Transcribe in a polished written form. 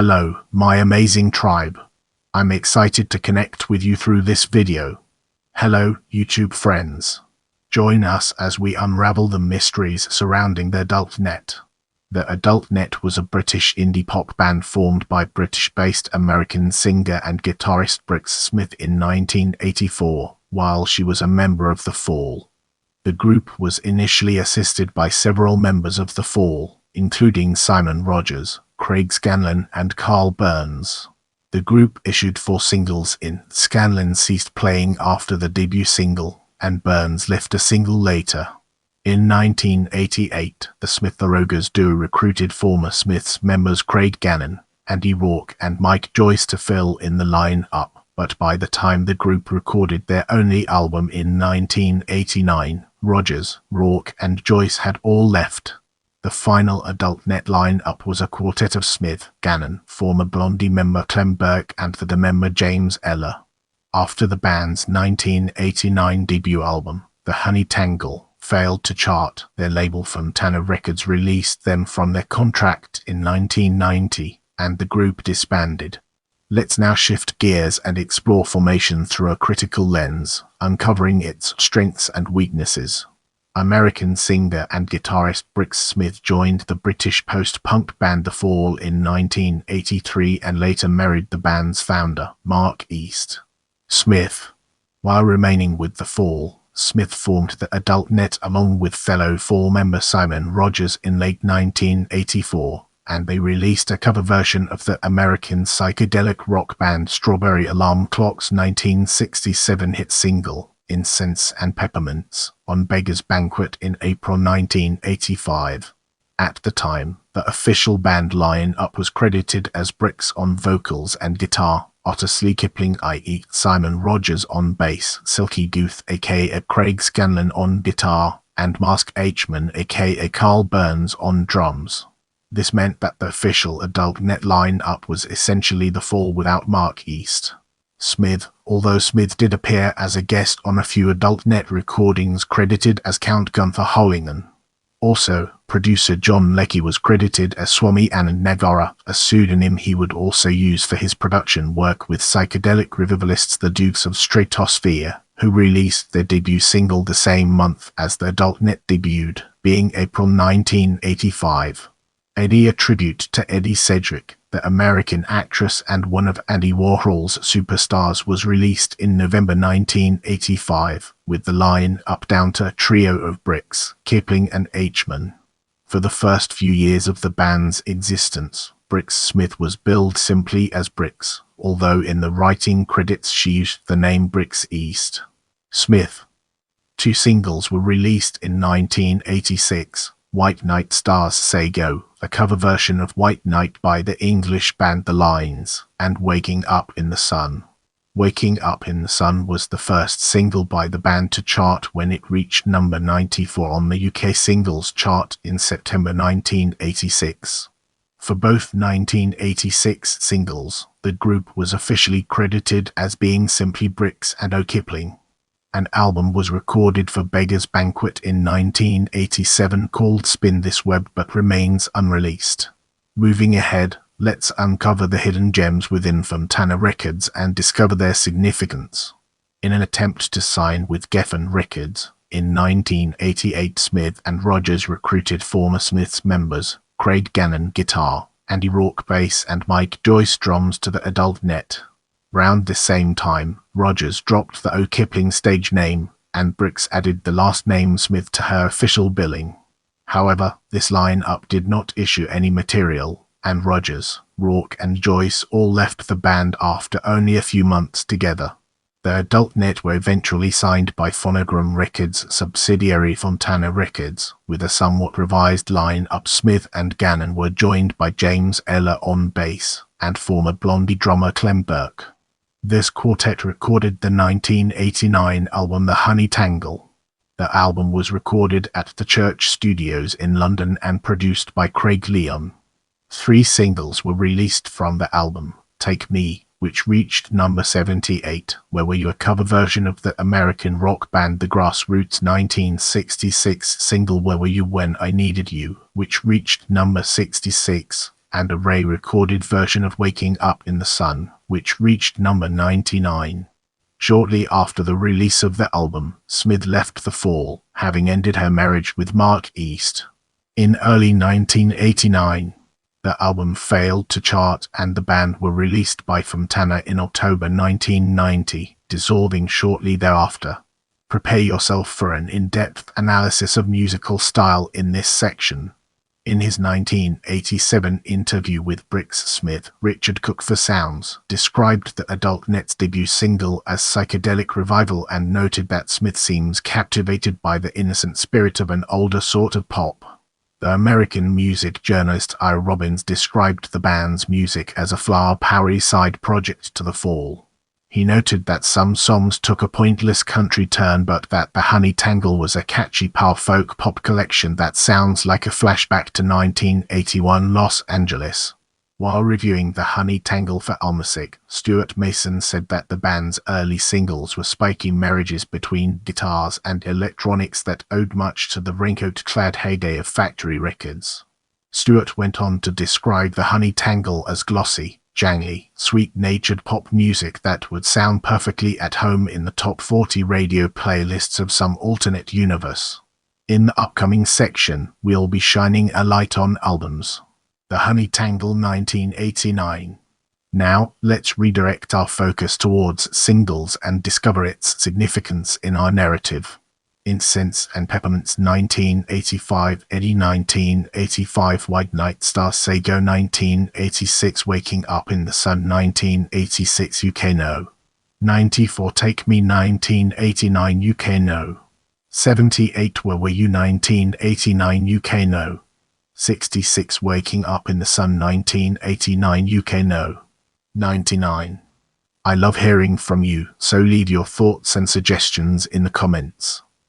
Hello, my amazing tribe. I'm excited to connect with you through this video. Hello, YouTube friends. Join us as we unravel the mysteries surrounding the Adult Net. The Adult Net was a British indie pop band formed by British-based American singer and guitarist Brix Smith in 1984, while she was a member of The Fall. The group was initially assisted by several members of The Fall, including Simon Rogers, Craig Gannon and Karl Burns. The group issued 4 singles in Scanlon ceased playing after the debut single, and Burns left a single later. In 1988, the Smith-Roggers duo recruited former Smiths members Craig Gannon and Rourke and Mike Joyce to fill in the line-up, but by the time the group recorded their only album in 1989, Rogers, Rourke and Joyce had all left. The final Adult Net line-up was a quartet of Smith, Gannon, former Blondie member Clem Burke and the member James Eller. After the band's 1989 debut album, the Honey Tangle, failed to chart, their label Fontana Records released them from their contract in 1990, and the group disbanded. Let's now shift gears and explore formation through a critical lens, uncovering its strengths and weaknesses. American singer and guitarist Brix Smith joined the British post-punk band The Fall in 1983 and later married the band's founder, Mark East. Smith. While remaining with The Fall, Smith formed the Adult Net along with fellow Fall member Simon Rogers in late 1984, and they released a cover version of the American psychedelic rock band Strawberry Alarm Clock's 1967 hit single, Incense and Peppermints, on Beggar's Banquet in April 1985. At the time, the official band line-up was credited as Brix on vocals and guitar, Ottersley Kipling i.e. Simon Rogers on bass, Silky Gooth aka Craig Gannon on guitar, and Mask Hman aka Karl Burns on drums. This meant that the official Adult Net line-up was essentially The Fall without Mark East. Smith, although Smith did appear as a guest on a few Adult Net recordings credited as Count Gunther Hollingen. Also, producer John Leckie was credited as Swami Anand Nagara, a pseudonym he would also use for his production work with psychedelic revivalists the Dukes of Stratosphere, who released their debut single the same month as the Adult Net debuted, being April 1985. Eddie, a tribute to Eddie Sedgwick, the American actress and one of Andy Warhol's superstars, was released in November 1985, with the line-up down to a trio of Brix, Kipling and Hman. For the first few years of the band's existence, Brix Smith was billed simply as Brix, although in the writing credits she used the name Brix East. Smith. 2 singles were released in 1986. White Night Stars Say Go, a cover version of White Night by the English band The Lines, and Waking Up in the Sun. Waking Up in the Sun was the first single by the band to chart when it reached number 94 on the UK singles chart in September 1986. For both 1986 singles, the group was officially credited as being simply Brix and O'Kipling. An album was recorded for Beggar's Banquet in 1987 called Spin This Web but remains unreleased. Moving ahead, let's uncover the hidden gems within Fontana Records and discover their significance. In an attempt to sign with Geffen Records, in 1988 Smith and Rogers recruited former Smiths members, Craig Gannon guitar, Andy Rourke bass and Mike Joyce drums to the Adult Net. Round the same time, Rogers dropped the O'Kipling stage name, and Brix added the last name Smith to her official billing. However, this line-up did not issue any material, and Rogers, Rourke and Joyce all left the band after only a few months together. The Adult Net were eventually signed by Phonogram Records subsidiary Fontana Records, with a somewhat revised line-up. Smith and Gannon were joined by James Eller on bass, and former Blondie drummer Clem Burke. This quartet recorded the 1989 album The Honey Tangle. The album was recorded at the Church Studios in London and produced by Craig Gannon. 3 singles were released from the album: Take Me, which reached number 78, Where Were You, a cover version of the American rock band The Grassroots' 1966 single Where Were You When I Needed You, which reached number 66, and a re-recorded version of Waking Up in the Sun, which reached number 99. Shortly after the release of the album, Smith left the Fall, having ended her marriage with Mark East. In early 1989, the album failed to chart and the band were released by Fontana in October 1990, dissolving shortly thereafter. Prepare yourself for an in-depth analysis of musical style in this section. In his 1987 interview with Brix Smith, Richard Cook for Sounds described the Adult Net's debut single as psychedelic revival and noted that Smith seems captivated by the innocent spirit of an older sort of pop. The American music journalist Ira Robbins described the band's music as a flower-powery side project to the Fall. He noted that some songs took a pointless country turn, but that the Honey Tangle was a catchy power folk pop collection that sounds like a flashback to 1981 Los Angeles. While reviewing the Honey Tangle for AllMusic, Stuart Mason said that the band's early singles were spiky marriages between guitars and electronics that owed much to the raincoat-clad heyday of factory records. Stuart went on to describe the Honey Tangle as glossy, jangy, sweet-natured pop music that would sound perfectly at home in the top 40 radio playlists of some alternate universe. In the upcoming section, we'll be shining a light on albums. The Honey Tangle 1989. Now, let's redirect our focus towards singles and discover its significance in our narrative. Incense and Peppermints 1985, Eddie 1985, White Night Star Sago 1986, Waking Up in the Sun 1986, UK No. 94, Take Me 1989, UK No. 78, Where Were You 1989, UK No. 66, Waking Up in the Sun 1989, UK No. 99. I love hearing from you, so leave your thoughts and suggestions in the comments.